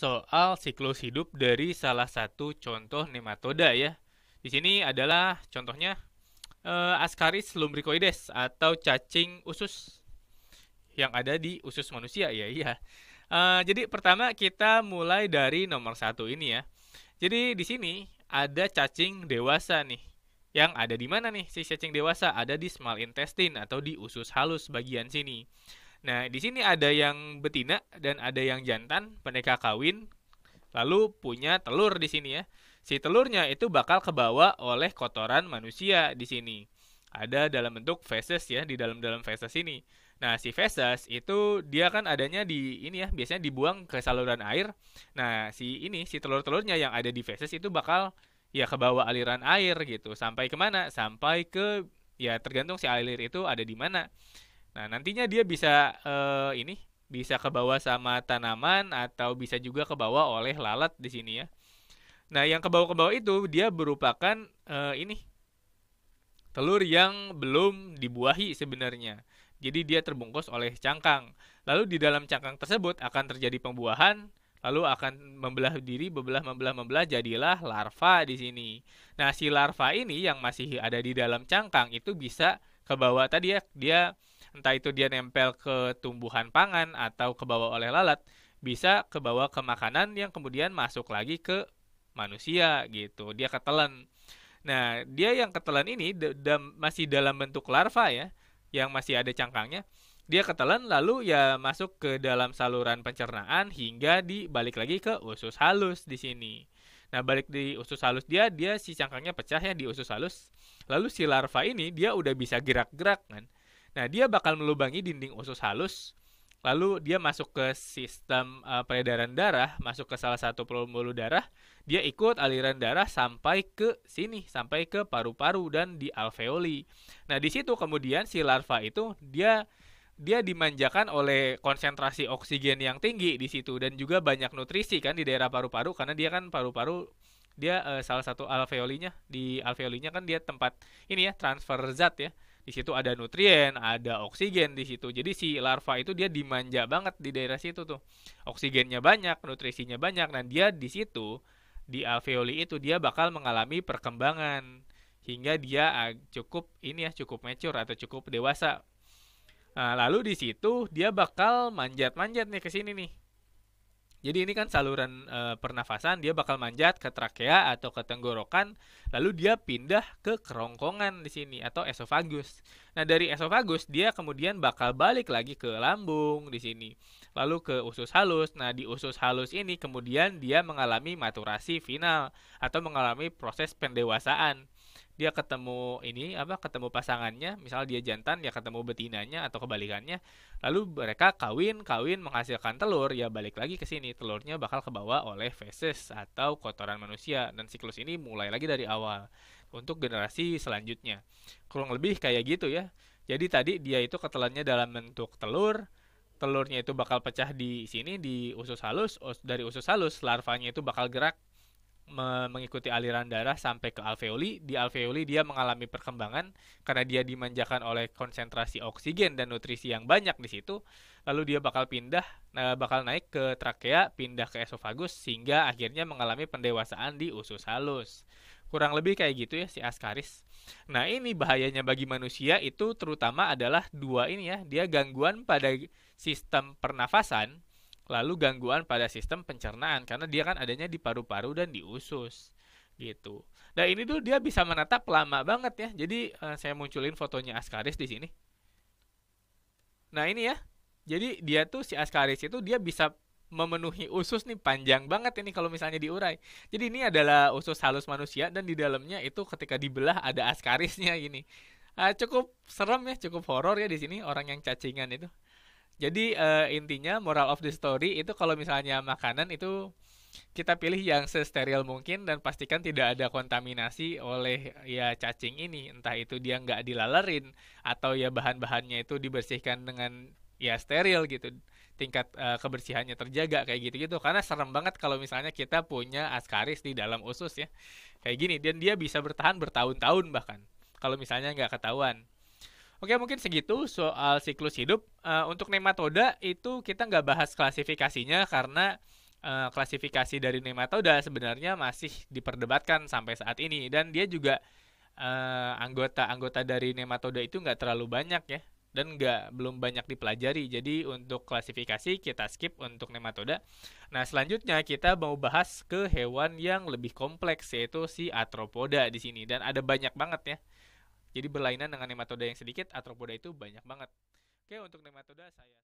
soal siklus hidup dari salah satu contoh nematoda ya. Di sini adalah contohnya Ascaris lumbricoides atau cacing usus yang ada di usus manusia ya. Iya. Jadi pertama kita mulai dari nomor satu ini ya. Jadi di sini ada cacing dewasa nih. Yang ada di mana nih si cacing dewasa? Ada di small intestine atau di usus halus bagian sini. Nah, di sini ada yang betina dan ada yang jantan, mereka kawin, lalu punya telur di sini ya. Si telurnya itu bakal kebawa oleh kotoran manusia di sini. Ada dalam bentuk feses ya, di dalam feses ini. Nah, si feses itu dia kan adanya di ini ya, biasanya dibuang ke saluran air. Nah, si telur-telurnya yang ada di feses itu bakal ya kebawa aliran air gitu. Sampai kemana? Sampai ke ya tergantung si alir itu ada di mana. Nah, nantinya dia bisa ini bisa ke bawah sama tanaman atau bisa juga ke bawah oleh lalat di sini ya. Nah, yang ke bawah itu dia merupakan ini telur yang belum dibuahi sebenarnya. Jadi dia terbungkus oleh cangkang. Lalu di dalam cangkang tersebut akan terjadi pembuahan, lalu akan membelah diri, membelah, jadilah larva di sini. Nah, si larva ini yang masih ada di dalam cangkang itu bisa ke bawah tadi ya, dia entah itu dia nempel ke tumbuhan pangan atau ke bawah oleh lalat, bisa ke bawah ke makanan yang kemudian masuk lagi ke manusia gitu. Dia ketelan. Nah, dia yang ketelan ini masih dalam bentuk larva ya, yang masih ada cangkangnya. Dia ketelan lalu ya masuk ke dalam saluran pencernaan hingga dibalik lagi ke usus halus di sini. Nah, balik di usus halus dia si cangkangnya pecah ya di usus halus. Lalu si larva ini dia udah bisa gerak-gerak kan. Nah, dia bakal melubangi dinding usus halus. Lalu dia masuk ke sistem peredaran darah, masuk ke salah satu pembuluh darah. Dia ikut aliran darah sampai ke sini, sampai ke paru-paru dan di alveoli. Nah, di situ kemudian si larva itu dia dia dimanjakan oleh konsentrasi oksigen yang tinggi di situ dan juga banyak nutrisi kan di daerah paru-paru karena dia kan paru-paru dia salah satu alveolinya di alveolinya kan dia tempat ini ya transfer zat ya. Di situ ada nutrien, ada oksigen di situ. Jadi si larva itu dia dimanja banget di daerah situ tuh. Oksigennya banyak, nutrisinya banyak dan dia di situ di alveoli itu dia bakal mengalami perkembangan hingga dia cukup ini ya cukup mature atau cukup dewasa. Nah, lalu di situ dia bakal manjat-manjat nih ke sini nih. Jadi ini kan saluran pernafasan, dia bakal manjat ke trakea atau ke tenggorokan, lalu dia pindah ke kerongkongan di sini atau esofagus. Nah, dari esofagus dia kemudian bakal balik lagi ke lambung di sini. Lalu ke usus halus. Nah, di usus halus ini kemudian dia mengalami maturasi final atau mengalami proses pendewasaan. Dia ketemu ini apa ketemu pasangannya, misal dia jantan ya ketemu betinanya atau kebalikannya. Lalu mereka kawin menghasilkan telur, ya balik lagi ke sini. Telurnya bakal kebawa oleh feses atau kotoran manusia dan siklus ini mulai lagi dari awal untuk generasi selanjutnya. Kurang lebih kayak gitu ya. Jadi tadi dia itu ketelannya dalam bentuk telur, telurnya itu bakal pecah di sini di usus halus, dari usus halus larvanya itu bakal gerak mengikuti aliran darah sampai ke alveoli. Di alveoli dia mengalami perkembangan karena dia dimanjakan oleh konsentrasi oksigen dan nutrisi yang banyak di situ. Lalu dia bakal pindah, bakal naik ke trakea, pindah ke esofagus sehingga akhirnya mengalami pendewasaan di usus halus. Kurang lebih kayak gitu ya si Ascaris. Nah, ini bahayanya bagi manusia itu terutama adalah dua ini ya. Dia gangguan pada sistem pernafasan lalu gangguan pada sistem pencernaan karena dia kan adanya di paru-paru dan di usus gitu. Nah, ini tuh dia bisa menetap lama banget ya. Jadi saya munculin fotonya Ascaris di sini. Nah, ini ya. Jadi dia tuh si Ascaris itu dia bisa memenuhi usus nih panjang banget ini kalau misalnya diurai. Jadi ini adalah usus halus manusia dan di dalamnya itu ketika dibelah ada Ascarisnya gini. Cukup serem ya, cukup horor ya di sini orang yang cacingan itu. Jadi intinya moral of the story itu kalau misalnya makanan itu kita pilih yang sesteril mungkin dan pastikan tidak ada kontaminasi oleh ya cacing ini. Entah itu dia nggak dilalerin atau ya bahan-bahannya itu dibersihkan dengan ya steril gitu. Tingkat kebersihannya terjaga kayak gitu-gitu. Karena serem banget kalau misalnya kita punya Ascaris di dalam usus ya. Kayak gini dan dia bisa bertahan bertahun-tahun bahkan. Kalau misalnya nggak ketahuan. Oke, mungkin segitu soal siklus hidup. Untuk nematoda itu kita nggak bahas klasifikasinya karena klasifikasi dari nematoda sebenarnya masih diperdebatkan sampai saat ini, dan dia juga anggota-anggota dari nematoda itu nggak terlalu banyak ya, dan belum banyak dipelajari. Jadi untuk klasifikasi kita skip untuk nematoda. Nah, selanjutnya kita mau bahas ke hewan yang lebih kompleks, yaitu si arthropoda di sini, dan ada banyak banget ya. Jadi berlainan dengan nematoda yang sedikit, arthropoda itu banyak banget. Oke, untuk nematoda saya